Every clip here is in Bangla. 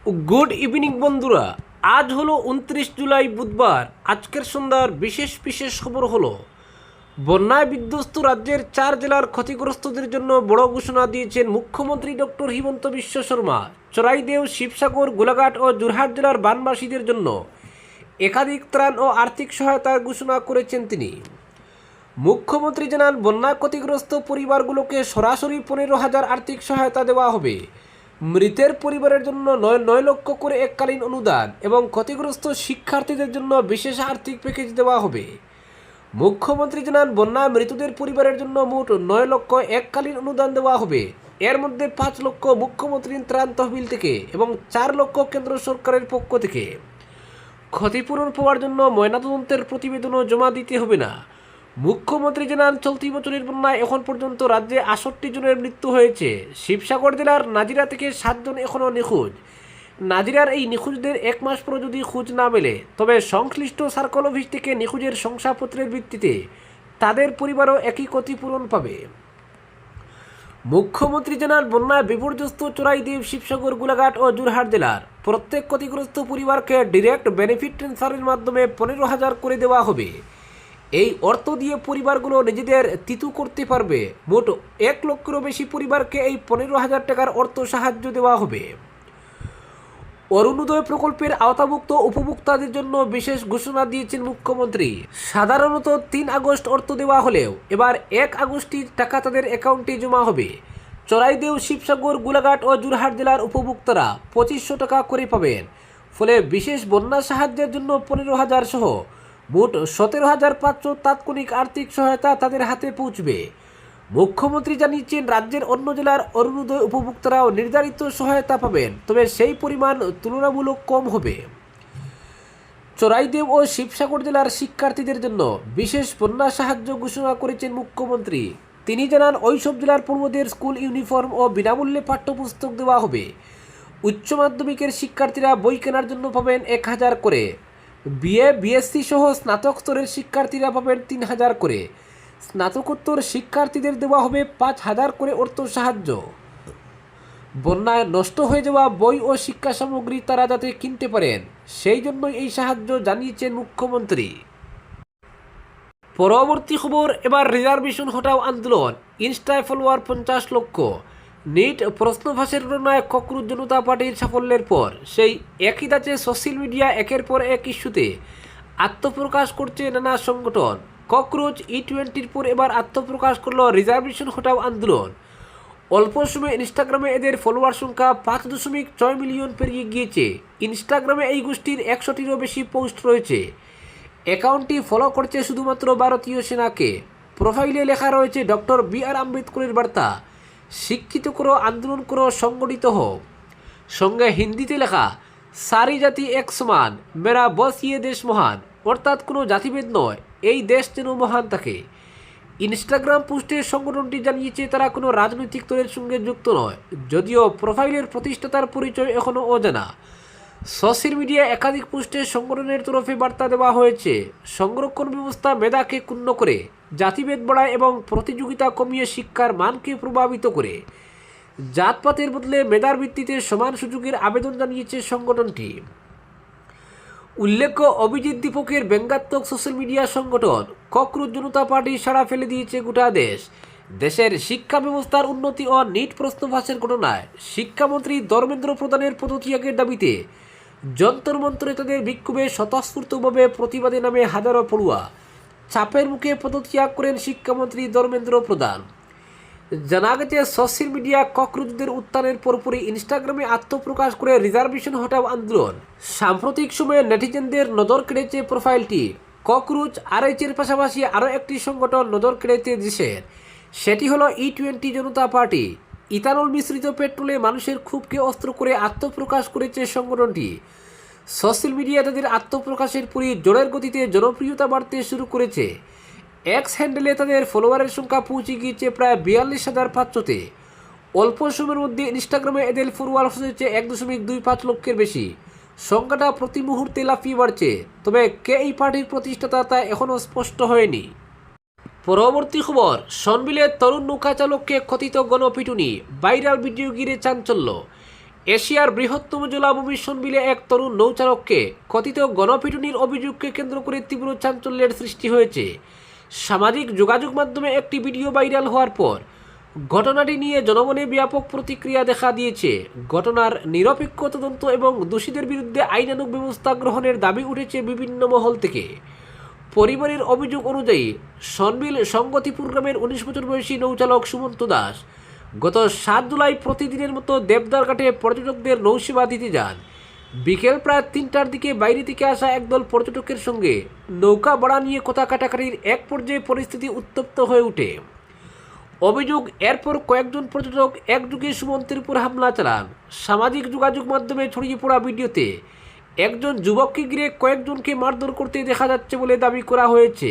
গুড ইভিনিং বন্ধুরা। আজ হলো 29 জুলাই বুধবার। আজকের সন্ধ্যার বিশেষ বিশেষ খবর হলো বন্যায় বিধ্বস্ত রাজ্যের 4 জেলার ক্ষতিগ্রস্তদের জন্য বড় ঘোষণা দিয়েছেন মুখ্যমন্ত্রী ডক্টর হিমন্ত বিশ্ব শর্মা। চড়াইদেও, শিবসাগর, গোলাঘাট ও যোরহাট জেলার বানবাসীদের জন্য একাধিক ত্রাণ ও আর্থিক সহায়তার ঘোষণা করেছেন তিনি। মুখ্যমন্ত্রী জানান, বন্যা ক্ষতিগ্রস্ত পরিবারগুলোকে সরাসরি 15,000 আর্থিক সহায়তা দেওয়া হবে। মৃতের পরিবারের জন্য 9 লক্ষ করে এককালীন অনুদান এবং ক্ষতিগ্রস্ত শিক্ষার্থীদের জন্য বিশেষ আর্থিক প্যাকেজ দেওয়া হবে। মুখ্যমন্ত্রী জানান, বন্যায় মৃতদের পরিবারের জন্য মোট 9 লক্ষ এককালীন অনুদান দেওয়া হবে। এর মধ্যে 5 লক্ষ মুখ্যমন্ত্রীর ত্রাণ তহবিল থেকে এবং 4 লক্ষ কেন্দ্র সরকারের পক্ষ থেকে। ক্ষতিপূরণ পাওয়ার জন্য ময়নাতদন্তের প্রতিবেদনও জমা দিতে হবে না। মুখ্যমন্ত্রী জানান, চলতি বছরের বন্যায় এখন পর্যন্ত রাজ্যে 68 জনের মৃত্যু হয়েছে। শিবসাগর জেলার নাজিরা থেকে 7 জন এখনও নিখোঁজ। নাজিরার এই নিখোঁজদের 1 মাস পর যদি খোঁজ না মেলে, তবে সংশ্লিষ্ট সার্কল অফিস থেকে নিখোঁজের শংসাপত্রের ভিত্তিতে তাদের পরিবারও একই ক্ষতিপূরণ পাবে। মুখ্যমন্ত্রী জানান, বন্যায় বিপর্যস্ত চড়াইদেব, শিবসাগর, গোলাঘাট ও যোরহাট জেলার প্রত্যেক ক্ষতিগ্রস্ত পরিবারকে ডিরেক্ট বেনিফিট ট্রান্সফারের মাধ্যমে 15,000 করে দেওয়া হবে। এই অর্থ দিয়ে পরিবারগুলো নিজেদের তিতু করতে পারবে। মোট 1 লক্ষেরও বেশি পরিবারকে এই 15,000 টাকার অর্থ সাহায্য দেওয়া হবে। অরুণোদয় প্রকল্পের আওতাভুক্ত উপভোক্তাদের জন্য বিশেষ ঘোষণা দিয়েছেন মুখ্যমন্ত্রী। সাধারণত 3 আগস্ট অর্থ দেওয়া হলেও এবার 1 আগস্টই টাকা তাদের অ্যাকাউন্টে জমা হবে। চড়াইদেও, শিবসাগর, গোলাঘাট ও যোরহাট জেলার উপভোক্তারা 2500 টাকা করে পাবেন। ফলে বিশেষ বন্যা সাহায্যের জন্য 15,000 সহ মোট 17,500 তাৎক্ষণিক আর্থিক সহায়তা তাদের হাতে পৌঁছবে। মুখ্যমন্ত্রী জানিয়েছেন, রাজ্যের অন্য জেলার অরুণোদয় উপভোক্তারাও নির্ধারিত সহায়তা পাবেন, তবে সেই পরিমাণ তুলনামূলক কম হবে। চড়াইদেব ও শিবসাগর জেলার শিক্ষার্থীদের জন্য বিশেষ বন্যা সাহায্য ঘোষণা করেছেন মুখ্যমন্ত্রী। তিনি জানান, ওইসব জেলার পূর্বদের স্কুল ইউনিফর্ম ও বিনামূল্যে পাঠ্যপুস্তক দেওয়া হবে। উচ্চ মাধ্যমিকের শিক্ষার্থীরা বই কেনার জন্য পাবেন 1,000 করে। বিএ, বিএসসি সহ স্নাতক স্তরের শিক্ষার্থীরা পাবেন 3,000 করে। স্নাতকোত্তর শিক্ষার্থীদের দেওয়া হবে 5,000 করে অর্থ সাহায্য। বন্যায় নষ্ট হয়ে যাওয়া বই ও শিক্ষা সামগ্রী তারা যাতে কিনতে পারেন, সেই জন্যই এই সাহায্য জানিয়েছেন মুখ্যমন্ত্রী। পরবর্তী খবর, এবার রিজার্ভেশন হটাও আন্দোলন, ইনস্টায় ফলোয়ার 50 লক্ষ। নিট প্রশ্ন ফাঁসের ঘটনায় ককরোচ জনতা পার্টির সাফল্যের পর সেই একই ধাঁচে সোশ্যাল মিডিয়া একের পর এক ইস্যুতে আত্মপ্রকাশ করছে নানা সংগঠন। ককরোচ E20-র পর এবার আত্মপ্রকাশ করল রিজার্ভেশন হটাও আন্দোলন। অল্প সময়ে ইনস্টাগ্রামে এদের ফলোয়ার সংখ্যা 5.6 মিলিয়ন পেরিয়ে গিয়েছে। ইনস্টাগ্রামে এই গোষ্ঠীর 100টিরও বেশি পোস্ট রয়েছে। অ্যাকাউন্টটি ফলো করছে শুধুমাত্র ভারতীয় সেনাকে। প্রোফাইলে লেখা রয়েছে, ডক্টর B.R. আম্বেদকরের বার্তা, শিক্ষিত করো, আন্দোলন করো, সংগঠিত হও। সঙ্গে হিন্দিতে লেখা, সারি জাতি এক সমান, মেরা বস ইয়ে দেশ মহান, অর্থাৎ কোনো জাতিভেদ নয়, এই দেশ যেন মহান থাকে। ইনস্টাগ্রাম পোস্টে সংগঠনটি জানিয়েছে তারা কোনো রাজনৈতিক দলের সঙ্গে যুক্ত নয়, যদিও প্রোফাইলের প্রতিষ্ঠাতার পরিচয় এখনও অজানা। সোশ্যাল মিডিয়ায় একাধিক পোস্টে সংগঠনের তরফে বার্তা দেওয়া হয়েছে, সংরক্ষণ ব্যবস্থা মেধাকে ক্ষুণ্ণ করে, জাতিভেদ বাড়ায় এবং প্রতিযোগিতা কমিয়ে শিক্ষার মানকে প্রভাবিত করে। জাতপাতের বদলে মেধার ভিত্তিতে সমান সুযোগের আবেদন জানিয়েছে সংগঠনটি। উল্লেখ্য, অভিজিৎ দীপকের ব্যঙ্গাত্মক সোশ্যাল মিডিয়া সংগঠন ককরোচ জনতা পার্টি সাড়া ফেলে দিয়েছে গোটা দেশ। দেশের শিক্ষা ব্যবস্থার উন্নতি ও নিট প্রশ্ন ফাঁসের ঘটনায় শিক্ষামন্ত্রী ধর্মেন্দ্র প্রধানের পদত্যাগের দাবিতে যন্তর মন্তরে তাদের বিক্ষোভে স্বতঃস্ফূর্তভাবে প্রতিবাদে নামে হাজারো পড়ুয়া। চাপের মুখে পদত্যাগ করেন শিক্ষামন্ত্রী ধর্মেন্দ্র প্রধান। জানা গেছে, সোশ্যাল মিডিয়া ককরোচদের উত্থানের পরপরই ইনস্টাগ্রামে আত্মপ্রকাশ করে রিজার্ভেশন হটাও আন্দোলন। সাম্প্রতিক সময়ে নেটিজেনদের নজর কেড়েছে প্রোফাইলটি। ককরোচ আরএইচের পাশাপাশি আরও একটি সংগঠন নজর কেড়েছে দেশের, সেটি হলো E20 জনতা পার্টি। ইথানল মিশ্রিত পেট্রোলে মানুষের ক্ষোভকে অস্ত্র করে আত্মপ্রকাশ করেছে সংগঠনটি। সোশ্যাল মিডিয়া তাদের আত্মপ্রকাশের পরই জোরের গতিতে জনপ্রিয়তা বাড়তে শুরু করেছে। এক্স হ্যান্ডেলে তাদের ফলোয়ারের সংখ্যা পৌঁছে গিয়েছে প্রায় 42,500-তে। অল্প সময়ের মধ্যে ইনস্টাগ্রামে এদের ফলোয়ার হয়েছে 1.25 লক্ষের বেশি। সংখ্যাটা প্রতি মুহূর্তে লাফিয়ে বাড়ছে, তবে কে এই পার্টির প্রতিষ্ঠাতা তা এখনও স্পষ্ট হয়নি। পরবর্তী খবর, সনবিলের তরুণ নৌকা চালককে কথিত গণপিটুনি, ভাইরাল ভিডিও ঘিরে চাঞ্চল্য। এশিয়ার বৃহত্তম জলাভূমি সনবিলে এক তরুণ নৌচালককে কথিত গণপিটুনির অভিযোগকে কেন্দ্র করে তীব্র চাঞ্চল্যের সৃষ্টি হয়েছে। সামাজিক যোগাযোগ মাধ্যমে একটি ভিডিও ভাইরাল হওয়ার পর ঘটনাটি নিয়ে জনমনে ব্যাপক প্রতিক্রিয়া দেখা দিয়েছে। ঘটনার নিরপেক্ষ তদন্ত এবং দোষীদের বিরুদ্ধে আইনানুগ ব্যবস্থা গ্রহণের দাবি উঠেছে বিভিন্ন মহল থেকে। পরিবারের অভিযোগ অনুযায়ী সনবিল সংগতিপুর গ্রামের 19 বছর বয়সী নৌচালক সুমন্ত দাস গত 7 জুলাই প্রতিদিনের মতো দেবদার ঘাটে পর্যটকদের নৌসেবা দিতে যান। বিকেল প্রায় 3টার দিকে বাইরে থেকে আসা একদল পর্যটকের সঙ্গে নৌকা ভাড়া নিয়ে কথা কাটাকাটির এক পর্যায়ে পরিস্থিতি উত্তপ্ত হয়ে ওঠে। অভিযোগ, এরপর কয়েকজন পর্যটক একযোগে সুমন্তের উপর হামলা চালান। সামাজিক যোগাযোগ মাধ্যমে ছড়িয়ে পড়া ভিডিওতে একজন যুবককে ঘিরে কয়েকজনকে মারধর করতে দেখা যাচ্ছে বলে দাবি করা হয়েছে।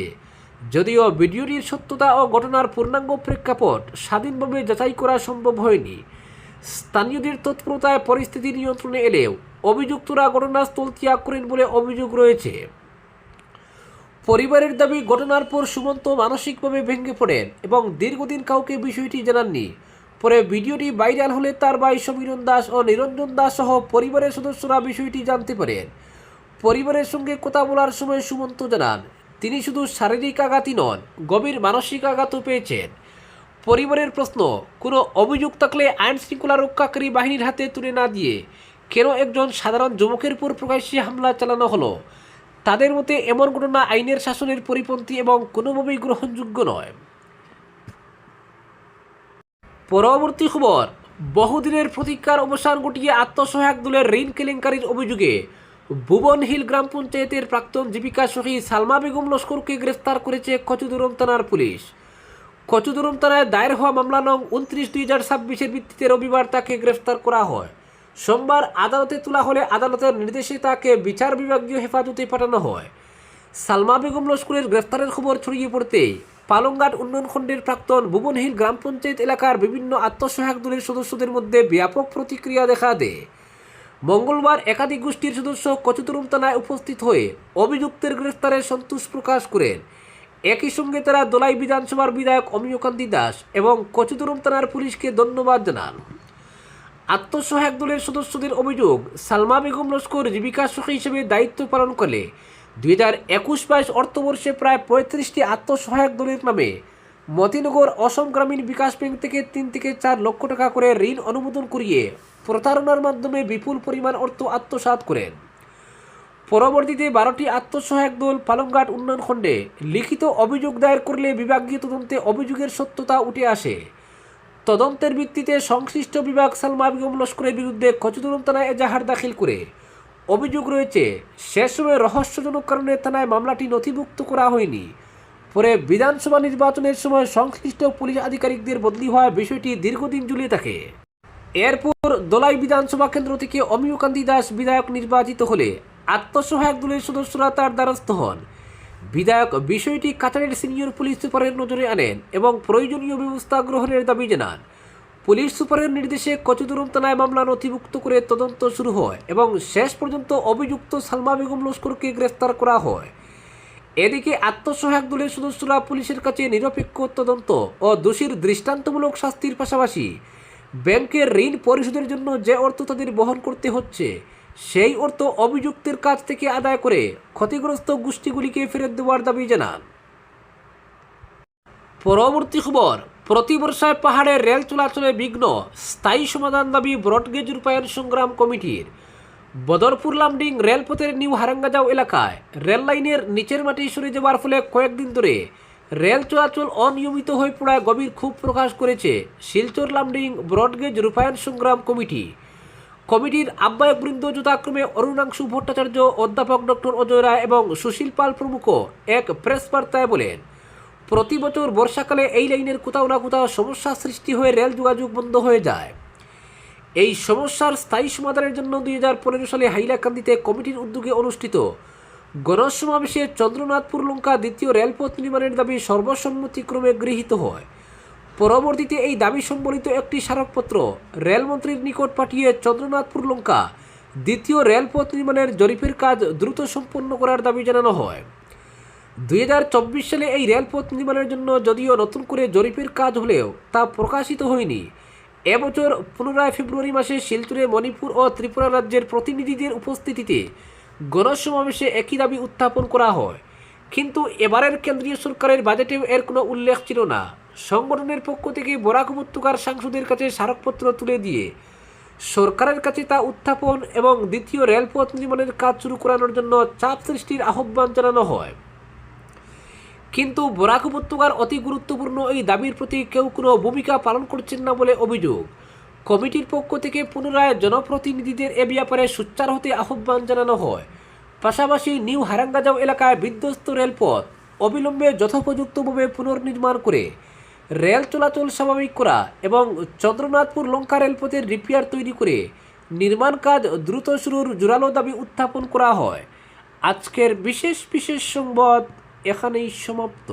যদিও ভিডিওটির সত্যতা ও ঘটনার পূর্ণাঙ্গ প্রেক্ষাপট স্বাধীনভাবে যাচাই করা সম্ভব হয়নি। স্থানীয়দের তৎপরতায় পরিস্থিতি নিয়ন্ত্রণে এলেও অভিযুক্তরা ঘটনাস্থল ত্যাগ করেন বলে অভিযোগ রয়েছে। পরিবারের দাবি, ঘটনার পর সুমন্ত মানসিকভাবে ভেঙে পড়েন এবং দীর্ঘদিন কাউকে বিষয়টি জানাননি। পরে ভিডিওটি ভাইরাল হলে তার ভাই সমীরণ দাস ও নিরঞ্জন দাস সহ পরিবারের সদস্যরা বিষয়টি জানতে পারেন। পরিবারের সঙ্গে কথা বলার সময় সুমন্ত জানান, তিনি শুধু শারীরিক আঘাতই নন, গভীর মানসিক আঘাতও পেয়েছেন। পরিবারের প্রশ্ন, কোনো অভিযোগ থাকলে আইন শৃঙ্খলা রক্ষাকারী বাহিনীর হাতে তুলে না দিয়ে কেন একজন সাধারণ যুবকের উপর প্রকাশ্যে হামলা চালানো হলো? তাদের মতে এমন ঘটনা আইনের শাসনের পরিপন্থী এবং কোনোভাবেই গ্রহণযোগ্য নয়। পরবর্তী খবর, বহুদিনের প্রতীক্ষার অবসান ঘটিয়ে আত্মসহায়ক দলের ঋণ কেলেঙ্কারির অভিযোগে ভুবন হিল গ্রাম পঞ্চায়েতের প্রাক্তন জীবিকা সখী সালমা বেগম লস্করকে গ্রেফতার করেছে কচুদরম থানার পুলিশ। কচুদরম থানায় দায়ের হওয়া মামলা নং 29/2026 ভিত্তিতে রবিবার তাকে গ্রেফতার করা হয়। সোমবার আদালতে তোলা হলে আদালতের নির্দেশে তাকে বিচার বিভাগীয় হেফাজতে পাঠানো হয়। সালমা বেগম লস্করের গ্রেফতারের খবর ছড়িয়ে পড়তেই পালংঘাট উন্নয়ন খণ্ডের প্রাক্তন ভুবন হিল গ্রাম পঞ্চায়েত এলাকার বিভিন্ন আত্মসহায়ক দলের সদস্যদের মধ্যে ব্যাপক প্রতিক্রিয়া দেখা দেয়। মঙ্গলবার একাধিক গোষ্ঠীর সদস্য কচুদরম থানায় উপস্থিত হয়ে অভিযুক্তের গ্রেফতারে সন্তোষ প্রকাশ করেন। একই সঙ্গে তারা দলাই বিধানসভার বিধায়ক অমিয়কান্তি দাস এবং কচুদরম থানার পুলিশকে ধন্যবাদ জানান। আত্মসহায়ক দলের সদস্যদের অভিযোগ, সালমা বেগম লস্কর জীবিকা সখী হিসেবে দায়িত্ব পালন করলে 2021-22 অর্থবর্ষে প্রায় 35টি আত্মসহায়ক দলের নামে মতিনগর অসম গ্রামীণ বিকাশ ব্যাংক থেকে 3 থেকে 4 লক্ষ টাকা করে ঋণ অনুমোদন করিয়ে প্রতারণার মাধ্যমে বিপুল পরিমাণ অর্থ আত্মসাৎ করেন। পরবর্তীতে 12টি আত্মসহায়ক দল পালংঘাট উন্নয়ন খণ্ডে লিখিত অভিযোগ দায়ের করলে বিভাগীয় তদন্তে অভিযোগের সত্যতা উঠে আসে। তদন্তের ভিত্তিতে সংশ্লিষ্ট বিভাগ সালমা বেগম লস্করের বিরুদ্ধে কচুদরম থানায় এজাহার দাখিল করে অভিযোগ রয়েছে। শেষ সময় রহস্যজনক কারণে থানায় মামলাটি নথিভুক্ত করা হয়নি। পরে বিধানসভা নির্বাচনের সময় সংশ্লিষ্ট পুলিশ আধিকারিকদের বদলি হওয়ায় বিষয়টি দীর্ঘদিন ঝুলে থাকে। এরপর দলাই বিধানসভা কেন্দ্র থেকে অমিয়কান্তি দাস বিধায়ক নির্বাচিত হলে আত্মসহায়ক দলের সদস্যরা তার দ্বারস্থ হন। বিধায়ক বিষয়টি কাছাড়ের সিনিয়র পুলিশ সুপারের নজরে আনেন এবং প্রয়োজনীয় ব্যবস্থা গ্রহণের দাবি জানান। পুলিশ সুপারের নির্দেশে কচুদরম থানায় মামলা নথিভুক্ত করে তদন্ত শুরু হয় এবং শেষ পর্যন্ত অভিযুক্ত সালমা বেগম লস্করকে গ্রেফতার করা হয়। এদিকে আত্মসহায়ক দলের সদস্যরা পুলিশের কাছে নিরপেক্ষ তদন্ত ও দোষীর দৃষ্টান্তমূলক শাস্তির পাশাপাশি ব্যাংকের ঋণ পরিশোধের জন্য যে অর্থ তাদের বহন করতে হচ্ছে সেই অর্থ অভিযুক্তের কাছ থেকে আদায় করে ক্ষতিগ্রস্ত গোষ্ঠীগুলিকে ফেরত দেওয়ার দাবি জানান। পরবর্তী খবর, প্রতি বর্ষায় পাহাড়ে রেল চলাচলে বিঘ্ন, স্থায়ী সমাধান দাবি ব্রডগেজ রূপায়ণ সংগ্রাম কমিটির। বদরপুর লামডিং রেলপথের নিউ হারাঙ্গাজাও এলাকায় রেল লাইনের নিচের মাটি সরে যাওয়ার ফলে কয়েকদিন ধরে রেল চলাচল অনিয়মিত হয়ে পড়ায় গভীর ক্ষোভ প্রকাশ করেছে শিলচর লামডিং ব্রডগেজ রূপায়ণ সংগ্রাম কমিটি। কমিটির আহ্বায়কবৃন্দ যথাক্রমে অরুণাংশু ভট্টাচার্য, অধ্যাপক ডক্টর অজয় রায় এবং সুশীল পাল প্রমুখ এক প্রেস বার্তায় বলেন, প্রতি বছর বর্ষাকালে এই লাইনের কোথাও না কোথাও সমস্যা সৃষ্টি হয়ে রেল যোগাযোগ বন্ধ হয়ে যায়। এই সমস্যার স্থায়ী সমাধানের জন্য 2015 সালে হাইলাকান্দিতে কমিটির উদ্যোগে অনুষ্ঠিত গণসমাবেশে চন্দ্রনাথপুর লঙ্কা দ্বিতীয় রেলপথ নির্মাণের দাবি সর্বসম্মতিক্রমে গৃহীত হয়। পরবর্তীতে এই দাবি সম্বলিত একটি স্মারকপত্র রেলমন্ত্রীর নিকট পাঠিয়ে চন্দ্রনাথপুর লঙ্কা দ্বিতীয় রেলপথ নির্মাণের জরিপের কাজ দ্রুত সম্পন্ন করার দাবি জানানো হয়। 2024 সালে এই রেলপথ নির্মাণের জন্য যদিও নতুন করে জরিপের কাজ হলেও তা প্রকাশিত হয়নি। এবছর 15 ফেব্রুয়ারি মাসে শিলচরে মণিপুর ও ত্রিপুরা রাজ্যের প্রতিনিধিদের উপস্থিতিতে গণসমাবেশে একই দাবি উত্থাপন করা হয়, কিন্তু এবারের কেন্দ্রীয় সরকারের বাজেটেও এর কোনো উল্লেখ ছিল না। সংগঠনের পক্ষ থেকে বরাক উপত্যকার সাংসদের কাছে স্মারকপত্র তুলে দিয়ে সরকারের কাছে তা উত্থাপন এবং দ্বিতীয় রেলপথ নির্মাণের কাজ শুরু করানোর জন্য চাপ সৃষ্টির আহ্বান জানানো হয়। কিন্তু বরাক উপত্যকার অতি গুরুত্বপূর্ণ এই দাবির প্রতি কেউ কোনো ভূমিকা পালন করছেন না বলে অভিযোগ। কমিটির পক্ষ থেকে পুনরায় জনপ্রতিনিধিদের এ ব্যাপারে সোচ্চার হতে আহ্বান জানানো হয়। পাশাপাশি নিউ হারাঙ্গাজাও এলাকায় বিধ্বস্ত রেলপথ অবিলম্বে যথোপযুক্তভাবে পুনর্নির্মাণ করে রেল চলাচল স্বাভাবিক করা এবং চন্দ্রনাথপুর লঙ্কা রেলপথের রিপেয়ার তৈরি করে নির্মাণ কাজ দ্রুত শুরুর জোরালো দাবি উত্থাপন করা হয়। আজকের বিশেষ সংবাদ এখানেই সমাপ্ত।